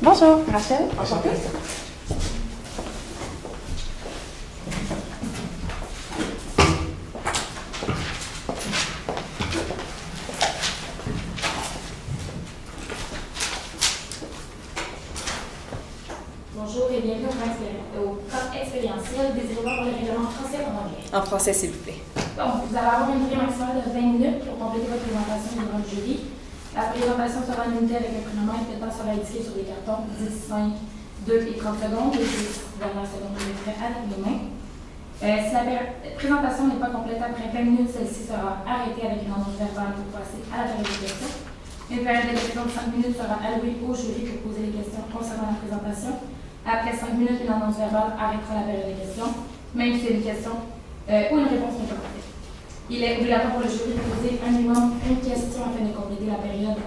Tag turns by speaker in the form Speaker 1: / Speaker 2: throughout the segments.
Speaker 1: Bonjour, Rachel. Enchantée.
Speaker 2: Bonjour et bienvenue au camp expérientiel. Désirez-vous avoir le règlement en français ou en anglais?
Speaker 3: En français, s'il vous plaît.
Speaker 2: Donc, vous allez avoir une durée maximale de 20 minutes pour compléter votre présentation devant le jury. La présentation sera limitée avec un chronomètre. Le temps sera indiqué sur les cartons 10, 5, 2 et 30 secondes. Les 10 dernières secondes, je les ferai avec les mains. Si la présentation n'est pas complète après 20 minutes, celle-ci sera arrêtée avec une annonce verbale pour passer à la période de questions. Une période de questions de 5 minutes sera allouée au jury pour poser les questions concernant la présentation. Après 5 minutes, une annonce verbale arrêtera la période de questions, même si une question ou une réponse n'est pas complète. Il est obligatoire pour le jury de poser un minimum une question afin de compléter la période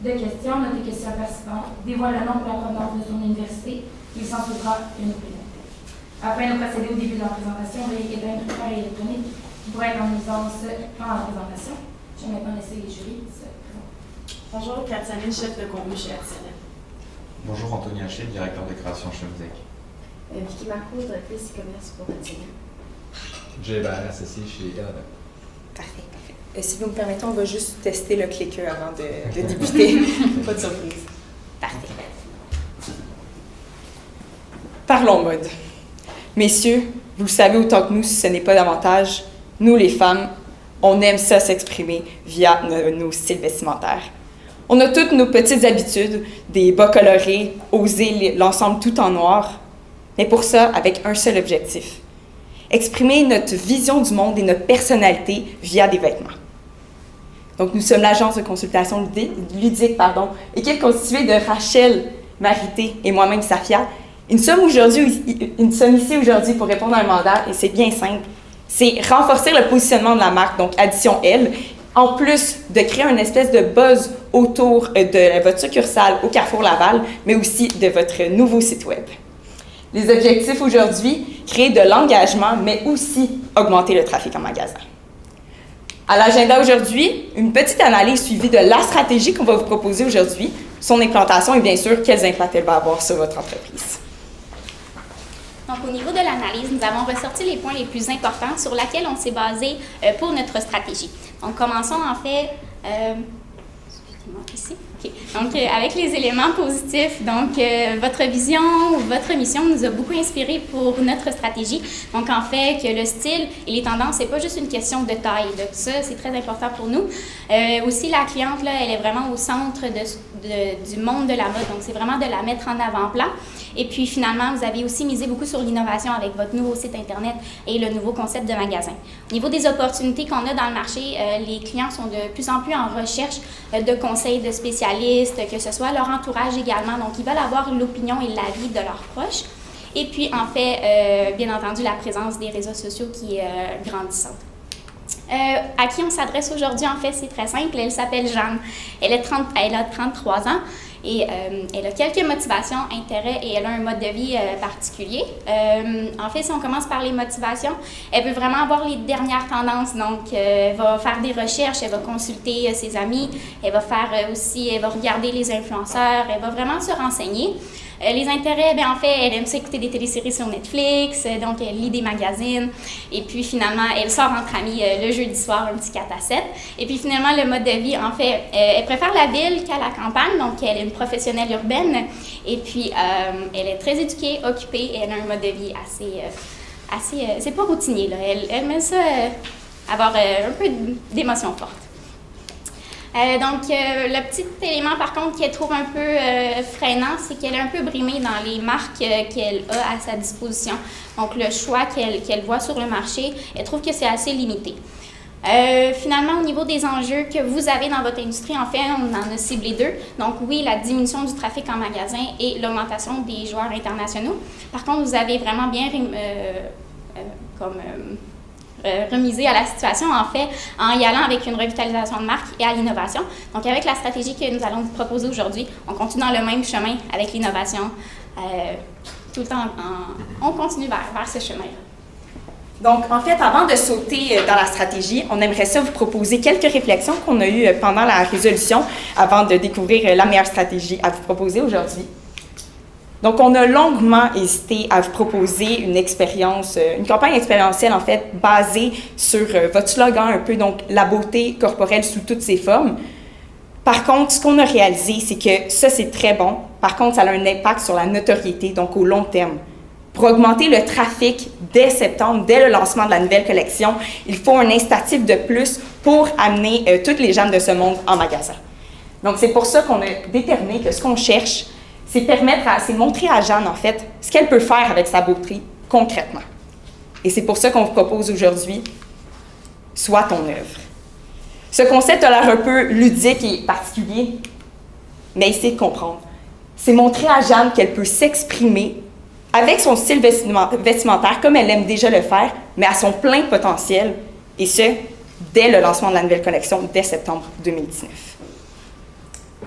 Speaker 2: de questions. Notre question participante dévoile le nom de la provenance de son université. Il s'en suivra une présentation. Afin de procéder au début de la présentation, veuillez éteindre l'appareil électronique qui pourrait être en usance pendant la présentation. Je vais maintenant laisser les jurys se présenter.
Speaker 1: Bonjour, Katsiane, chef de contenu chez RCN.
Speaker 4: Bonjour, Anthony Haché, directeur de création chez Mosaic.
Speaker 5: Vicky Marco, directrice e-commerce pour RCN.
Speaker 6: Jay Barre, associé chez Eleva.
Speaker 3: Parfait. Si vous me permettez, on va juste tester le clicker avant de débuter. Pas de surprise. Parfait. Parlons mode. Messieurs, vous le savez autant que nous, si ce n'est pas davantage, nous les femmes, on aime ça s'exprimer via nos styles vestimentaires. On a toutes nos petites habitudes, des bas colorés, oser l'ensemble tout en noir, mais pour ça, avec un seul objectif: exprimer notre vision du monde et notre personnalité via des vêtements. Donc, nous sommes l'agence de consultation ludique, équipe constituée de Rachel, Marité et moi-même, Safia. Et nous sommes ici aujourd'hui pour répondre à un mandat, et c'est bien simple. C'est renforcer le positionnement de la marque, donc Addition L, en plus de créer une espèce de buzz autour de votre succursale au Carrefour Laval, mais aussi de votre nouveau site web. Les objectifs aujourd'hui, créer de l'engagement, mais aussi augmenter le trafic en magasin. À l'agenda aujourd'hui, une petite analyse suivie de la stratégie qu'on va vous proposer aujourd'hui, son implantation et bien sûr, quels impacts elle va avoir sur votre entreprise.
Speaker 7: Donc, au niveau de l'analyse, nous avons ressorti les points les plus importants sur lesquels on s'est basé pour notre stratégie. Donc, commençons en fait... excusez-moi, ici. OK. Donc, avec les éléments positifs, donc votre vision ou votre mission nous a beaucoup inspiré pour notre stratégie. Donc, en fait, que le style et les tendances, c'est pas juste une question de taille. Donc, ça, c'est très important pour nous. Aussi, la cliente, là, elle est vraiment au centre du monde de la mode. Donc, c'est vraiment de la mettre en avant-plan. Et puis, finalement, vous avez aussi misé beaucoup sur l'innovation avec votre nouveau site Internet et le nouveau concept de magasin. Au niveau des opportunités qu'on a dans le marché, les clients sont de plus en plus en recherche de conseils de spécialistes, que ce soit leur entourage également. Donc, ils veulent avoir l'opinion et l'avis de leurs proches. Et puis, en fait, bien entendu, la présence des réseaux sociaux qui est grandissante. À qui on s'adresse aujourd'hui, en fait, c'est très simple. Elle s'appelle Jeanne. Elle a 33 ans. Et elle a quelques motivations, intérêts et elle a un mode de vie particulier. En fait, si on commence par les motivations, elle veut vraiment avoir les dernières tendances. Donc, elle va faire des recherches, elle va consulter ses amis, elle va regarder les influenceurs, elle va vraiment se renseigner. Les intérêts, bien en fait, elle aime s'écouter des téléséries sur Netflix, donc elle lit des magazines. Et puis finalement, elle sort entre amis le jeudi soir, un petit 4 à 7. Et puis finalement, le mode de vie, en fait, elle préfère la ville qu'à la campagne, donc elle est une professionnelle urbaine. Et puis, elle est très éduquée, occupée, et elle a un mode de vie assez c'est pas routinier, là. Elle aime ça avoir un peu d'émotion forte. Le petit élément, par contre, qu'elle trouve un peu freinant, c'est qu'elle est un peu brimée dans les marques qu'elle a à sa disposition. Donc, le choix qu'elle voit sur le marché, elle trouve que c'est assez limité. Finalement, au niveau des enjeux que vous avez dans votre industrie, en fait, on en a ciblé 2. Donc, oui, la diminution du trafic en magasin et l'augmentation des joueurs internationaux. Par contre, vous avez vraiment bien remiser à la situation, en fait, en y allant avec une revitalisation de marque et à l'innovation. Donc, avec la stratégie que nous allons vous proposer aujourd'hui, on continue dans le même chemin avec l'innovation. Tout le temps, on continue vers ce chemin-là.
Speaker 3: Donc, en fait, avant de sauter dans la stratégie, on aimerait ça vous proposer quelques réflexions qu'on a eues pendant la résolution avant de découvrir la meilleure stratégie à vous proposer aujourd'hui. Donc, on a longuement hésité à vous proposer une expérience, une campagne expérientielle, en fait, basée sur votre slogan un peu, donc la beauté corporelle sous toutes ses formes. Par contre, ce qu'on a réalisé, c'est que ça, c'est très bon. Par contre, ça a un impact sur la notoriété, donc au long terme. Pour augmenter le trafic dès septembre, dès le lancement de la nouvelle collection, il faut un incitatif de plus pour amener toutes les Jeanne de ce monde en magasin. Donc, c'est pour ça qu'on a déterminé que ce qu'on cherche, c'est montrer à Jeanne, en fait, ce qu'elle peut faire avec sa beauté concrètement. Et c'est pour ça qu'on vous propose aujourd'hui « Sois ton œuvre ». Ce concept a l'air un peu ludique et particulier, mais essayez de comprendre. C'est montrer à Jeanne qu'elle peut s'exprimer avec son style vestimentaire, comme elle aime déjà le faire, mais à son plein potentiel, et ce, dès le lancement de la nouvelle collection, dès septembre 2019.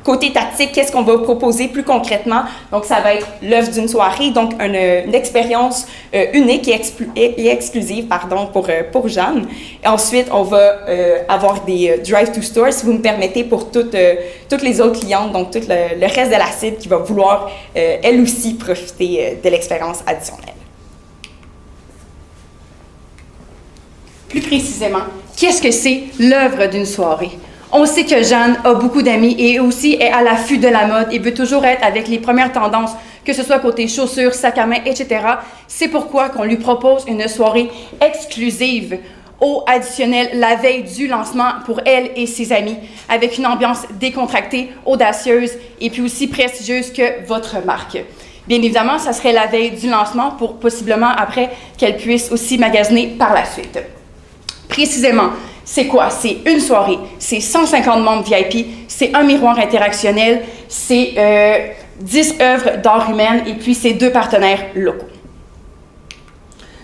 Speaker 3: Côté tactique, qu'est-ce qu'on va proposer plus concrètement? Donc, ça va être l'œuvre d'une soirée, donc une expérience unique et exclusive pour Jeanne. Et ensuite, on va avoir des drive-to-stores, si vous me permettez, pour toutes les autres clientes, donc tout le reste de la cible qui va vouloir, elle aussi, profiter de l'expérience additionnelle.
Speaker 8: Plus précisément, qu'est-ce que c'est l'œuvre d'une soirée? On sait que Jeanne a beaucoup d'amis et aussi est à l'affût de la mode et veut toujours être avec les premières tendances, que ce soit côté chaussures, sac à main, etc. C'est pourquoi qu'on lui propose une soirée exclusive au additionnel la veille du lancement pour elle et ses amis, avec une ambiance décontractée, audacieuse et puis aussi prestigieuse que votre marque. Bien évidemment, ça serait la veille du lancement pour possiblement après qu'elle puisse aussi magasiner par la suite. Précisément, c'est quoi? C'est une soirée, c'est 150 membres VIP, c'est un miroir interactionnel, c'est 10 œuvres d'art humaine et puis c'est 2 partenaires locaux.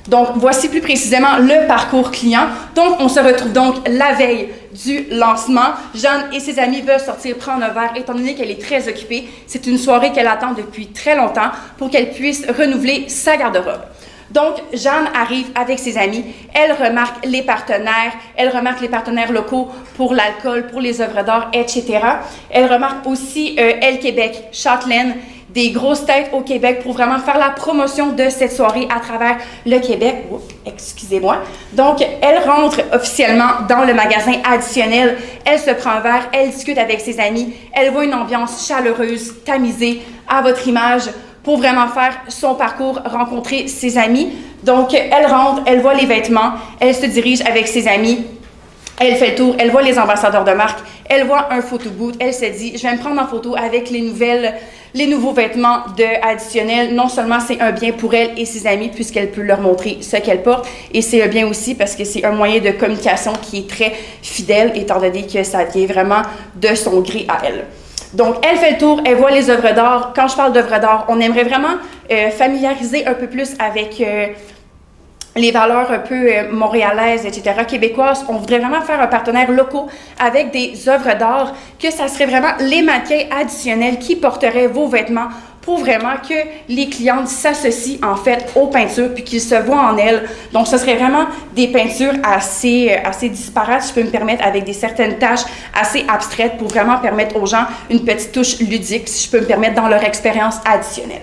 Speaker 8: Donc, voici plus précisément le parcours client. Donc, on se retrouve donc la veille du lancement. Jeanne et ses amis veulent sortir prendre un verre étant donné qu'elle est très occupée. C'est une soirée qu'elle attend depuis très longtemps pour qu'elle puisse renouveler sa garde-robe. Donc, Jeanne arrive avec ses amis, elle remarque les partenaires locaux pour l'alcool, pour les œuvres d'art, etc. Elle remarque aussi Elle Québec, Châtelaine, des grosses têtes au Québec pour vraiment faire la promotion de cette soirée à travers le Québec. Oh, excusez-moi. Donc, elle rentre officiellement dans le magasin additionnel, elle se prend un verre, elle discute avec ses amis, elle voit une ambiance chaleureuse, tamisée, à votre image, pour vraiment faire son parcours, rencontrer ses amis. Donc, elle rentre, elle voit les vêtements, elle se dirige avec ses amis, elle fait le tour, elle voit les ambassadeurs de marque, elle voit un photo booth, elle se dit, je vais me prendre en photo avec les nouveaux vêtements de additionnel. Non seulement c'est un bien pour elle et ses amis, puisqu'elle peut leur montrer ce qu'elle porte, et c'est un bien aussi parce que c'est un moyen de communication qui est très fidèle, étant donné que ça vient vraiment de son gré à elle. Donc, elle fait le tour, elle voit les œuvres d'art. Quand je parle d'œuvres d'art, on aimerait vraiment familiariser un peu plus avec les valeurs un peu montréalaises, etc., québécoises. On voudrait vraiment faire un partenaire local avec des œuvres d'art, que ça serait vraiment les mannequins additionnels qui porteraient vos vêtements pour vraiment que les clientes s'associent en fait aux peintures puis qu'ils se voient en elles. Donc, ce serait vraiment des peintures assez disparates, si je peux me permettre, avec certaines tâches assez abstraites pour vraiment permettre aux gens une petite touche ludique, si je peux me permettre, dans leur expérience additionnelle.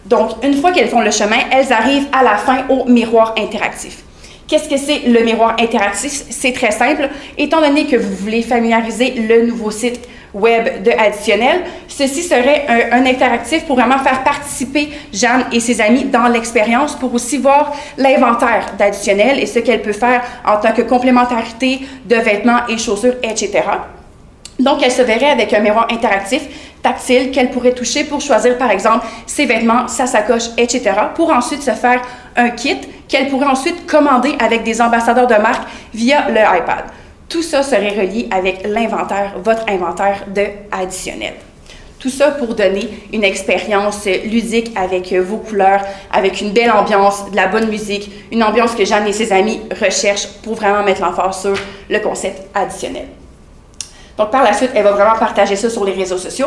Speaker 8: Donc, une fois qu'elles font le chemin, elles arrivent à la fin au miroir interactif. Qu'est-ce que c'est le miroir interactif? C'est très simple. Étant donné que vous voulez familiariser le nouveau site web de Additionnel, ceci serait un interactif pour vraiment faire participer Jeanne et ses amis dans l'expérience pour aussi voir l'inventaire d'Additionnel et ce qu'elle peut faire en tant que complémentarité de vêtements et chaussures, etc. Donc, elle se verrait avec un miroir interactif, tactile, qu'elle pourrait toucher pour choisir, par exemple, ses vêtements, sa sacoche, etc., pour ensuite se faire un kit qu'elle pourrait ensuite commander avec des ambassadeurs de marque via le iPad. Tout ça serait relié avec l'inventaire, votre inventaire de Additionnel. Tout ça pour donner une expérience ludique avec vos couleurs, avec une belle ambiance, de la bonne musique, une ambiance que Jeanne et ses amis recherchent pour vraiment mettre l'emphase sur le concept additionnel. Donc, par la suite, elle va vraiment partager ça sur les réseaux sociaux.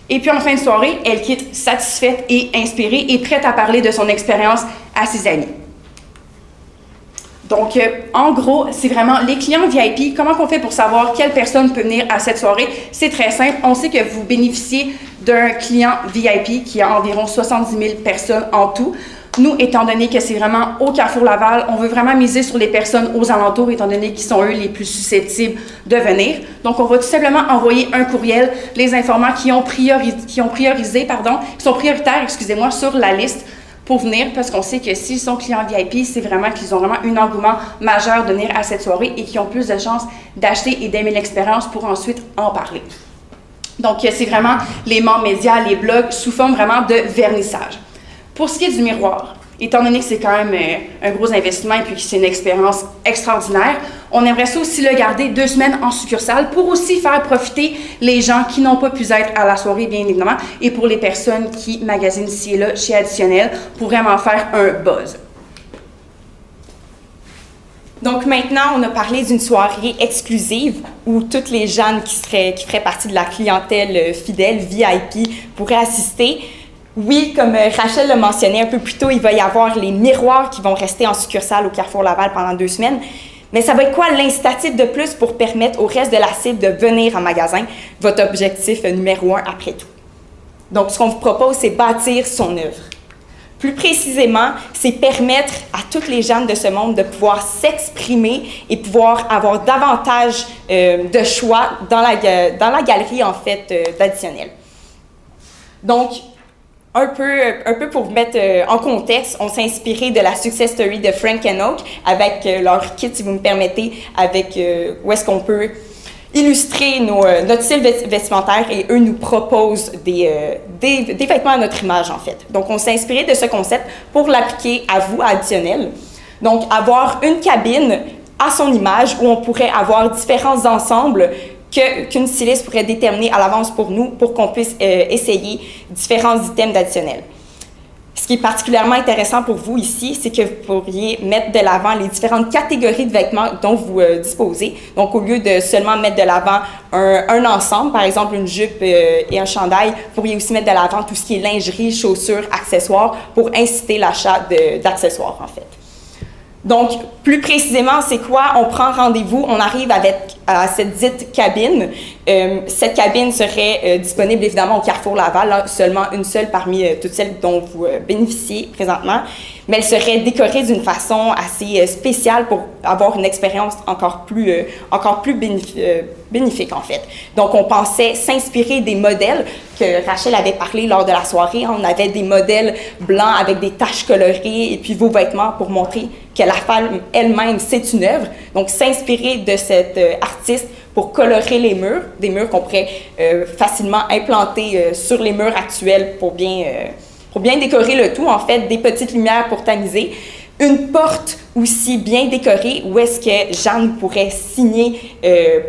Speaker 8: Et puis, en fin de soirée, elle quitte satisfaite et inspirée et prête à parler de son expérience à ses amis. Donc, en gros, c'est vraiment les clients VIP. Comment on fait pour savoir quelle personne peut venir à cette soirée? C'est très simple. On sait que vous bénéficiez d'un client VIP qui a environ 70 000 personnes en tout. Nous, étant donné que c'est vraiment au Carrefour Laval, on veut vraiment miser sur les personnes aux alentours, étant donné qu'ils sont eux les plus susceptibles de venir. Donc, on va tout simplement envoyer un courriel les informant qui sont prioritaires, excusez-moi, sur la liste pour venir, parce qu'on sait que s'ils sont clients VIP, c'est vraiment qu'ils ont vraiment un engouement majeur de venir à cette soirée et qu'ils ont plus de chances d'acheter et d'aimer l'expérience pour ensuite en parler. Donc, c'est vraiment les membres médias, les blogs, sous forme vraiment de vernissage. Pour ce qui est du miroir, étant donné que c'est quand même un gros investissement et puis que c'est une expérience extraordinaire, on aimerait ça aussi le garder 2 semaines en succursale pour aussi faire profiter les gens qui n'ont pas pu être à la soirée, bien évidemment, et pour les personnes qui magasinent ici et là chez Additionnel pour vraiment faire un buzz.
Speaker 3: Donc maintenant, on a parlé d'une soirée exclusive où toutes les jeunes qui feraient partie de la clientèle fidèle, VIP, pourraient assister. Oui, comme Rachel l'a mentionné un peu plus tôt, il va y avoir les miroirs qui vont rester en succursale au Carrefour Laval pendant 2 semaines. Mais ça va être quoi l'incitatif de plus pour permettre au reste de la cible de venir en magasin? Votre objectif numéro 1 après tout. Donc, ce qu'on vous propose, c'est bâtir son œuvre. Plus précisément, c'est permettre à toutes les jeunes de ce monde de pouvoir s'exprimer et pouvoir avoir davantage de choix dans la galerie, en fait, d'Additionnel. Donc, un peu pour vous mettre en contexte, on s'est inspiré de la success story de Frank & Oak avec leur kit, si vous me permettez, avec où est-ce qu'on peut illustrer notre style vestimentaire et eux nous proposent des vêtements à notre image, en fait. Donc, on s'est inspiré de ce concept pour l'appliquer à vous, à Additionnel. Donc, avoir une cabine à son image où on pourrait avoir différents ensembles qu'une styliste pourrait déterminer à l'avance pour nous pour qu'on puisse essayer différents items d'Additionnel. Ce qui est particulièrement intéressant pour vous ici, c'est que vous pourriez mettre de l'avant les différentes catégories de vêtements dont vous disposez. Donc, au lieu de seulement mettre de l'avant un ensemble, par exemple une jupe et un chandail, vous pourriez aussi mettre de l'avant tout ce qui est lingerie, chaussures, accessoires pour inciter l'achat d'accessoires, en fait. Donc, plus précisément, c'est quoi? On prend rendez-vous, on arrive à cette dite cabine. Cette cabine serait disponible évidemment au Carrefour Laval, là, seulement une seule parmi toutes celles dont vous bénéficiez présentement, mais elle serait décorée d'une façon assez spéciale pour avoir une expérience encore plus bénéfique en fait. Donc, on pensait s'inspirer des modèles que Rachel avait parlé lors de la soirée. On avait des modèles blancs avec des taches colorées et puis vos vêtements pour montrer que la femme elle-même, c'est une œuvre. Donc, s'inspirer de cet artiste pour colorer les murs, des murs qu'on pourrait facilement implanter sur les murs actuels pour bien décorer le tout, en fait, des petites lumières pour tamiser. Une porte aussi bien décorée où est-ce que Jeanne pourrait signer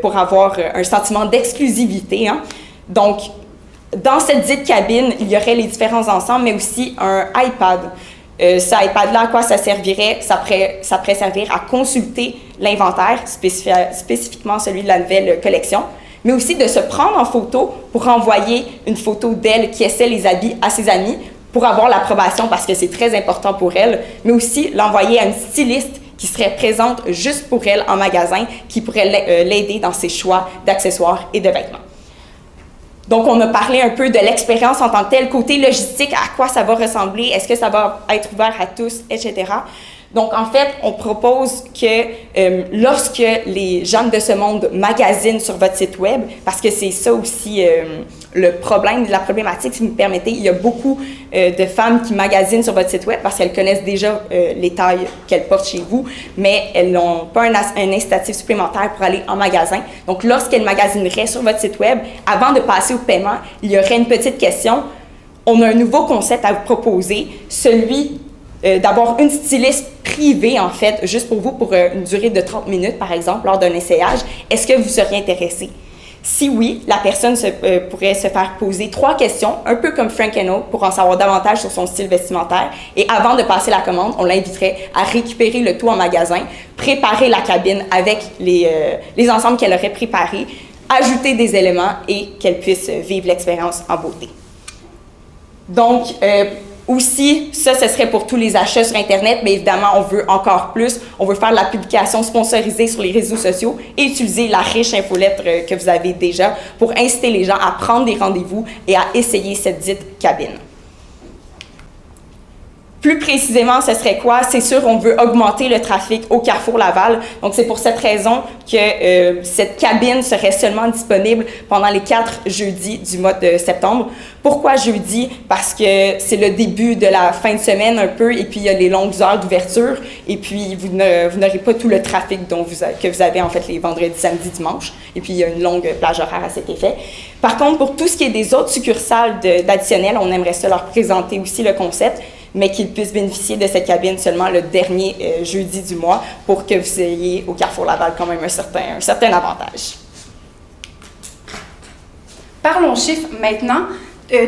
Speaker 3: pour avoir un sentiment d'exclusivité. Hein? Donc, dans cette dite cabine, il y aurait les différents ensembles, mais aussi un iPad. Ce iPad-là, à quoi ça servirait? Ça pourrait servir à consulter l'inventaire, spécifiquement celui de la nouvelle collection, mais aussi de se prendre en photo pour envoyer une photo d'elle qui essaie les habits à ses amis pour avoir l'approbation parce que c'est très important pour elle, mais aussi l'envoyer à une styliste qui serait présente juste pour elle en magasin, qui pourrait l'aider dans ses choix d'accessoires et de vêtements. Donc, on a parlé un peu de l'expérience en tant que telle, côté logistique, à quoi ça va ressembler, est-ce que ça va être ouvert à tous, etc. Donc, en fait, on propose que lorsque les gens de ce monde magasinent sur votre site web, parce que c'est ça aussi le problème, la problématique, si vous me permettez, il y a beaucoup de femmes qui magasinent sur votre site web parce qu'elles connaissent déjà les tailles qu'elles portent chez vous, mais elles n'ont pas un incitatif supplémentaire pour aller en magasin. Donc, lorsqu'elles magasineraient sur votre site web, avant de passer au paiement, il y aurait une petite question. On a un nouveau concept à vous proposer, celui d'avoir une styliste privée, en fait, juste pour vous, pour une durée de 30 minutes, par exemple, lors d'un essayage. Est-ce que vous seriez intéressé? Si oui, la personne pourrait se faire poser 3 questions, un peu comme Frank & Oak, pour en savoir davantage sur son style vestimentaire. Et avant de passer la commande, on l'inviterait à récupérer le tout en magasin, préparer la cabine avec les ensembles qu'elle aurait préparés, ajouter des éléments et qu'elle puisse vivre l'expérience en beauté. Donc, Aussi, ça, ce serait pour tous les achats sur Internet, mais évidemment, on veut encore plus. On veut faire de la publication sponsorisée sur les réseaux sociaux et utiliser la riche infolettre que vous avez déjà pour inciter les gens à prendre des rendez-vous et à essayer cette dite cabine. Plus précisément, ce serait quoi? C'est sûr, on veut augmenter le trafic au Carrefour Laval. Donc, c'est pour cette raison que cette cabine serait seulement disponible pendant les 4 jeudis du mois de septembre. Pourquoi jeudi? Parce que c'est le début de la fin de semaine un peu, et puis il y a les longues heures d'ouverture, et puis vous n'aurez pas tout le trafic que vous avez en fait les vendredis, samedis, dimanches, et puis il y a une longue plage horaire à cet effet. Par contre, pour tout ce qui est des autres succursales d'additionnel, on aimerait ça leur présenter aussi le concept, mais qu'ils puissent bénéficier de cette cabine seulement le dernier jeudi du mois pour que vous ayez au Carrefour Laval quand même un certain avantage.
Speaker 8: Parlons chiffres maintenant.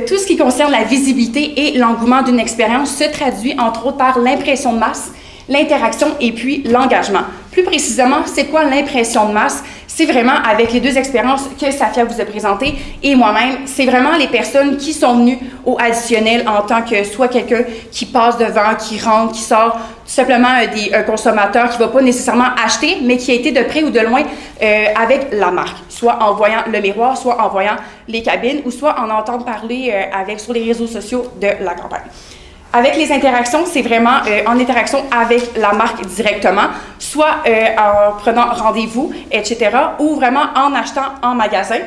Speaker 8: Tout ce qui concerne la visibilité et l'engouement d'une expérience se traduit entre autres par l'impression de masse, l'interaction et puis l'engagement. Plus précisément, c'est quoi l'impression de masse? C'est vraiment avec les 2 expériences que Safia vous a présentées et moi-même, c'est vraiment les personnes qui sont venues au additionnel en tant que soit quelqu'un qui passe devant, qui rentre, qui sort, tout simplement un consommateur qui ne va pas nécessairement acheter, mais qui a été de près ou de loin avec la marque, soit en voyant le miroir, soit en voyant les cabines, ou soit en entendant parler sur les réseaux sociaux de la campagne. Avec les interactions, c'est vraiment en interaction avec la marque directement, soit en prenant rendez-vous, etc., ou vraiment en achetant en magasin,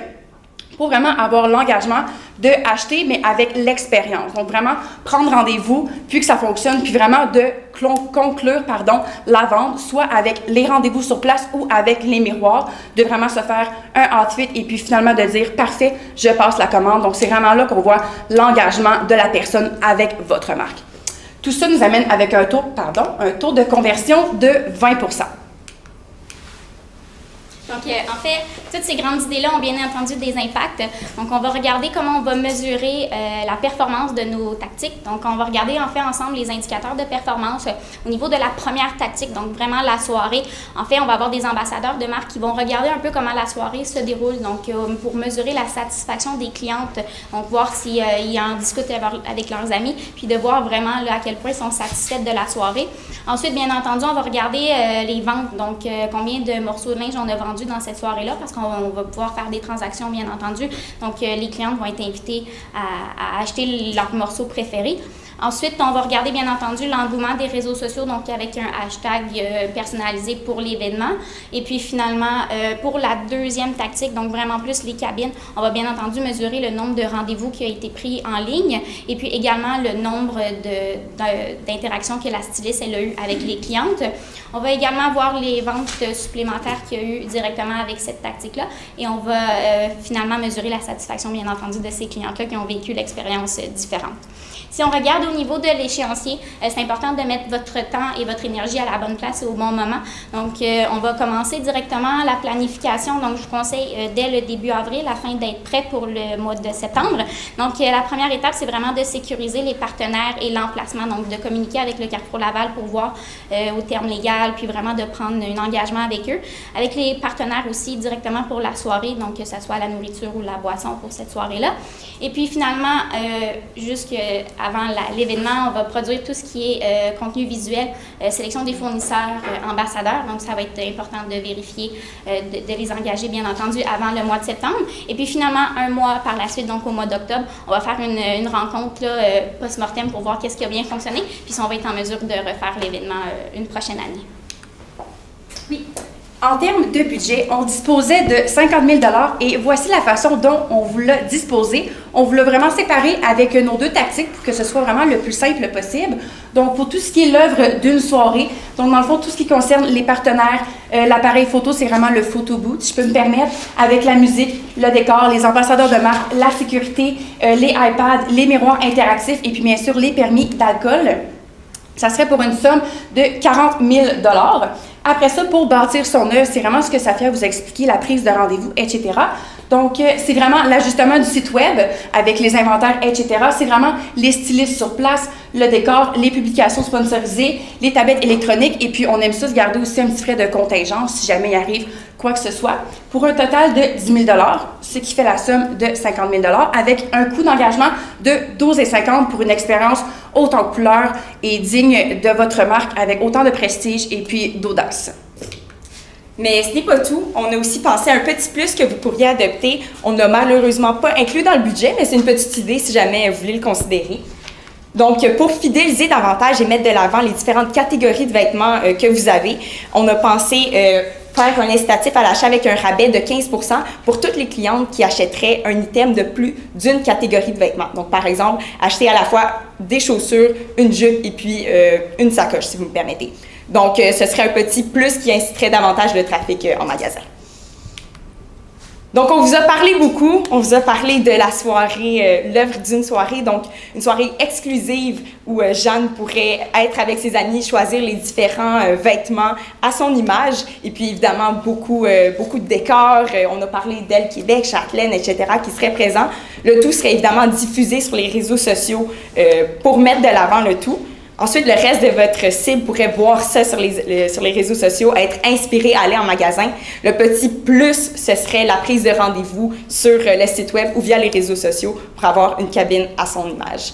Speaker 8: pour vraiment avoir l'engagement de acheter, mais avec l'expérience. Donc, vraiment prendre rendez-vous, puis que ça fonctionne, puis vraiment de conclure la vente, soit avec les rendez-vous sur place ou avec les miroirs, de vraiment se faire un outfit et puis finalement de dire « Parfait, je passe la commande ». Donc, c'est vraiment là qu'on voit l'engagement de la personne avec votre marque. Tout ça nous amène avec un taux de conversion de 20%.
Speaker 7: Donc, en fait, toutes ces grandes idées-là ont bien entendu des impacts. Donc, on va regarder comment on va mesurer la performance de nos tactiques. Donc, on va regarder en fait ensemble les indicateurs de performance au niveau de la première tactique, donc vraiment la soirée. En fait, on va avoir des ambassadeurs de marque qui vont regarder un peu comment la soirée se déroule, donc pour mesurer la satisfaction des clientes, donc voir s'ils en discutent avec leurs amis, puis de voir vraiment là, à quel point ils sont satisfaits de la soirée. Ensuite, bien entendu, on va regarder les ventes, donc combien de morceaux de linge on a vendu dans cette soirée-là, parce qu'on va pouvoir faire des transactions, bien entendu. Donc, les clientes vont être invitées à acheter leurs morceaux préférés. Ensuite, on va regarder, bien entendu, l'engouement des réseaux sociaux, donc avec un hashtag personnalisé pour l'événement. Et puis, finalement, pour la deuxième tactique, donc vraiment plus les cabines, on va bien entendu mesurer le nombre de rendez-vous qui a été pris en ligne et puis également le nombre d'interactions que la styliste elle a eu avec les clientes. On va également voir les ventes supplémentaires qu'il y a eu directement avec cette tactique-là et on va finalement mesurer la satisfaction, bien entendu, de ces clientes-là qui ont vécu l'expérience différente. Si on regarde au niveau de l'échéancier, c'est important de mettre votre temps et votre énergie à la bonne place et au bon moment. Donc, on va commencer directement la planification. Donc, je vous conseille dès le début avril afin d'être prêt pour le mois de septembre. Donc, la première étape, c'est vraiment de sécuriser les partenaires et l'emplacement. Donc, de communiquer avec le Carrefour Laval pour voir au terme légal, puis vraiment de prendre un engagement avec eux. Avec les partenaires aussi directement pour la soirée, donc que ce soit la nourriture ou la boisson pour cette soirée-là. Et puis, finalement, avant l'événement, on va produire tout ce qui est contenu visuel, sélection des fournisseurs, ambassadeurs. Donc, ça va être important de vérifier, de les engager, bien entendu, avant le mois de septembre. Et puis, finalement, un mois par la suite, donc au mois d'octobre, on va faire une rencontre post-mortem pour voir qu'est-ce qui a bien fonctionné. Puis, si on va être en mesure de refaire l'événement une prochaine année. Oui.
Speaker 8: En termes de budget, on disposait de 50 000 $ et voici la façon dont on vous l'a disposé. On vous l'a vraiment séparé avec nos 2 tactiques pour que ce soit vraiment le plus simple possible. Donc, pour tout ce qui est l'œuvre d'une soirée, donc dans le fond, tout ce qui concerne les partenaires, l'appareil photo, c'est vraiment le photo booth, si je peux me permettre, avec la musique, le décor, les ambassadeurs de marque, la sécurité, les iPads, les miroirs interactifs et puis bien sûr les permis d'alcool. Ça serait pour une somme de 40 000 $. Après ça, pour bâtir son œuvre, c'est vraiment ce que Safia vous a expliqué, la prise de rendez-vous, etc. Donc, c'est vraiment l'ajustement du site web avec les inventaires, etc. C'est vraiment les stylistes sur place, le décor, les publications sponsorisées, les tablettes électroniques. Et puis, on aime ça se garder aussi un petit frais de contingence si jamais il arrive quoi que ce soit, pour un total de 10 000 $, ce qui fait la somme de 50 000 $, avec un coût d'engagement de 12,50 $ pour une expérience haute en couleurs et digne de votre marque, avec autant de prestige et puis d'audace.
Speaker 3: Mais ce n'est pas tout. On a aussi pensé à un petit plus que vous pourriez adopter. On ne l'a malheureusement pas inclus dans le budget, mais c'est une petite idée si jamais vous voulez le considérer. Donc, pour fidéliser davantage et mettre de l'avant les différentes catégories de vêtements que vous avez, on a pensé faire un incitatif à l'achat avec un rabais de 15 % pour toutes les clientes qui achèteraient un item de plus d'une catégorie de vêtements. Donc, par exemple, acheter à la fois des chaussures, une jupe et puis une sacoche, si vous me permettez. Donc, ce serait un petit plus qui inciterait davantage le trafic en magasin. Donc, on vous a parlé beaucoup. On vous a parlé de la soirée, l'œuvre d'une soirée, donc une soirée exclusive où Jeanne pourrait être avec ses amis, choisir les différents vêtements à son image. Et puis, évidemment, beaucoup de décors. On a parlé d'Elle Québec, Châtelaine, etc., qui seraient présents. Le tout serait évidemment diffusé sur les réseaux sociaux pour mettre de l'avant le tout. Ensuite, le reste de votre cible pourrait voir ça sur les réseaux sociaux, être inspiré à aller en magasin. Le petit plus, ce serait la prise de rendez-vous sur le site web ou via les réseaux sociaux pour avoir une cabine à son image.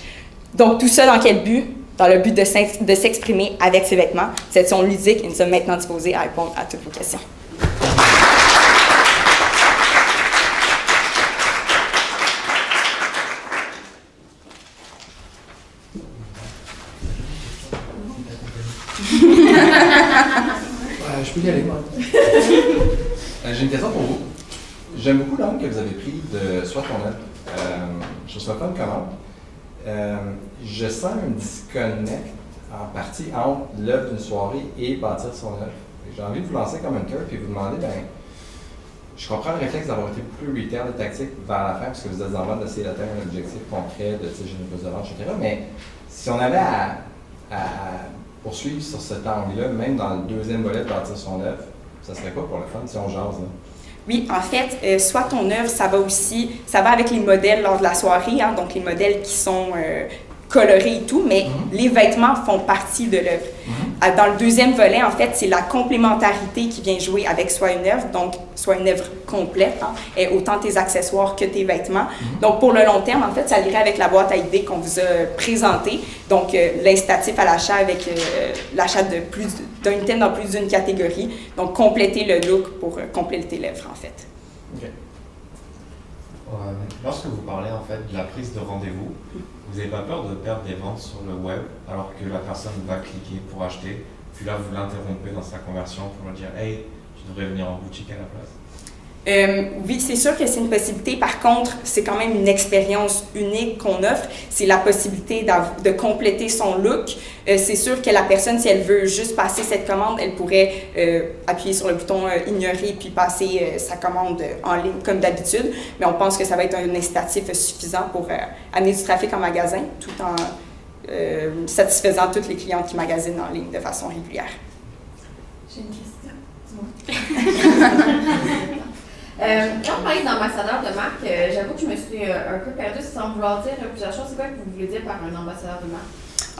Speaker 3: Donc, tout ça dans quel but? Dans le but de s'exprimer avec ses vêtements. Cette session ludique et nous sommes maintenant disposés à répondre à toutes vos questions.
Speaker 6: Je peux y aller, moi. J'ai une question pour vous. J'aime beaucoup l'angle que vous avez pris de Sois ton œuvre. Je trouve ça fun comment. Je sens un disconnect en partie entre l'œuvre d'une soirée et bâtir son œuvre. J'ai envie de vous lancer comme un cœur et vous demander, je comprends le réflexe d'avoir été plus retail et tactique vers la fin parce que vous êtes en train d'essayer d'atteindre un objectif concret de généreuse de vente, etc. Mais si on avait à poursuivre sur cet angle-là, même dans le deuxième volet de bâtir son œuvre, ça serait quoi pour le fun si on jase là?
Speaker 3: Oui, en fait, Sois ton œuvre, ça va avec les modèles lors de la soirée, hein, donc les modèles qui sont colorés et tout, mais les vêtements font partie de l'œuvre. Dans le deuxième volet, en fait, c'est la complémentarité qui vient jouer avec Sois une œuvre, donc Sois une œuvre complète, hein, et autant tes accessoires que tes vêtements. Donc, pour le long terme, en fait, ça irait avec la boîte à idées qu'on vous a présentée, donc l'incitatif à l'achat avec l'achat d'un item dans plus d'une catégorie, donc compléter le look pour compléter l'œuvre, en fait.
Speaker 4: OK. Lorsque vous parlez en fait de la prise de rendez-vous, vous n'avez pas peur de perdre des ventes sur le web alors que la personne va cliquer pour acheter, puis là vous l'interrompez dans sa conversion pour lui dire « Hey, tu devrais venir en boutique à la place ».
Speaker 3: Oui, c'est sûr que c'est une possibilité. Par contre, c'est quand même une expérience unique qu'on offre. C'est la possibilité de compléter son look. C'est sûr que la personne, si elle veut juste passer cette commande, elle pourrait appuyer sur le bouton « Ignorer » puis passer sa commande en ligne comme d'habitude. Mais on pense que ça va être un incitatif suffisant pour amener du trafic en magasin tout en satisfaisant tous les clients qui magasinent en ligne de façon régulière.
Speaker 5: J'ai une question. Quand on parle d'ambassadeur de marque, j'avoue que je me suis un peu perdue sans vouloir dire plusieurs choses. C'est quoi que vous voulez dire par un ambassadeur de marque?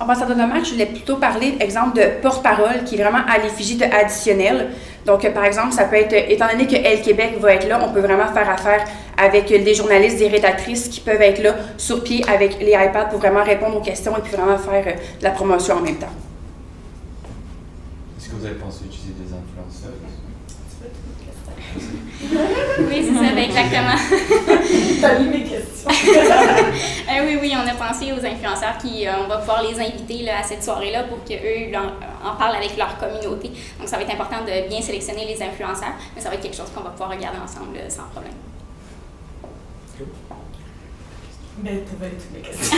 Speaker 8: Ambassadeur de marque, je voulais plutôt parler, exemple, de porte-parole qui est vraiment à l'effigie de additionnel. Donc, par exemple, ça peut être, étant donné que Elle Québec va être là, on peut vraiment faire affaire avec des journalistes, des rédactrices qui peuvent être là sur pied avec les iPads pour vraiment répondre aux questions et puis vraiment faire de la promotion en même temps.
Speaker 4: Est-ce que vous avez pensé utiliser des influenceurs?
Speaker 7: Oui, c'est ça, exactement.
Speaker 1: T'as lu mes questions.
Speaker 7: Oui, on a pensé aux influenceurs on va pouvoir les inviter là, à cette soirée-là pour qu'eux en parlent avec leur communauté. Donc, ça va être important de bien sélectionner les influenceurs, mais ça va être quelque chose qu'on va pouvoir regarder ensemble sans problème.
Speaker 1: Mais t'as pas lu toutes mes questions.